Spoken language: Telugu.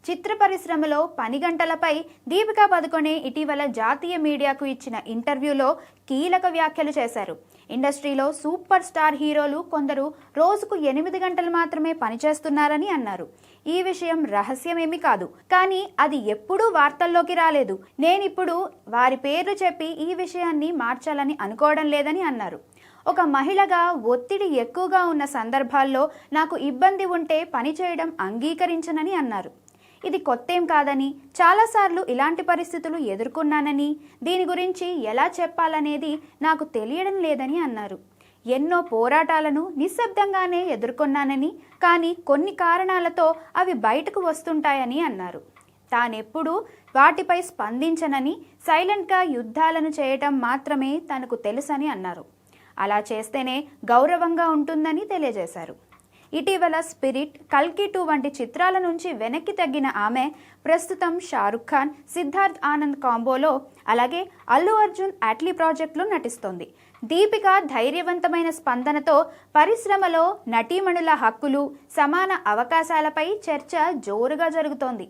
చిత్ర పరిశ్రమలో పని గంటలపై దీపికా పదుకొనే ఇటీవల జాతీయ మీడియాకు ఇచ్చిన ఇంటర్వ్యూలో కీలక వ్యాఖ్యలు చేశారు. ఇండస్ట్రీలో సూపర్ స్టార్ హీరోలు కొందరు రోజుకు 8 గంటలు మాత్రమే పనిచేస్తున్నారని అన్నారు. ఈ విషయం రహస్యమేమీ కాదు, కానీ అది ఎప్పుడూ వార్తల్లోకి రాలేదు. నేనిప్పుడు వారి పేర్లు చెప్పి ఈ విషయాన్ని మార్చాలని అనుకోవడం లేదని అన్నారు. ఒక మహిళగా ఒత్తిడి ఎక్కువగా ఉన్న సందర్భాల్లో నాకు ఇబ్బంది ఉంటే పనిచేయడం అంగీకరించనని అన్నారు. ఇది కొత్తేం కాదని, చాలాసార్లు ఇలాంటి పరిస్థితులు ఎదుర్కొన్నానని, దీని గురించి ఎలా చెప్పాలనేది నాకు తెలియడం లేదని అన్నారు. ఎన్నో పోరాటాలను నిశ్శబ్దంగానే ఎదుర్కొన్నానని, కానీ కొన్ని కారణాలతో అవి బయటకు వస్తుంటాయని అన్నారు. తానెప్పుడూ వాటిపై స్పందించనని, సైలెంట్గా యుద్ధాలను చేయటం మాత్రమే తనకు తెలుసని అన్నారు. అలా చేస్తేనే గౌరవంగా ఉంటుందని తెలియజేశారు. ఇటీవల స్పిరిట్, కల్కి 2 వంటి చిత్రాల నుంచి వెనక్కి తగ్గిన ఆమె ప్రస్తుతం షారుఖ్ ఖాన్, సిద్ధార్థ్ ఆనంద్ కాంబోలో, అలాగే అల్లు అర్జున్ అట్లీ ప్రాజెక్టులో నటిస్తోంది. దీపిక ధైర్యవంతమైన స్పందనతో పరిశ్రమలో నటీమణుల హక్కులు, సమాన అవకాశాలపై చర్చ జోరుగా జరుగుతోంది.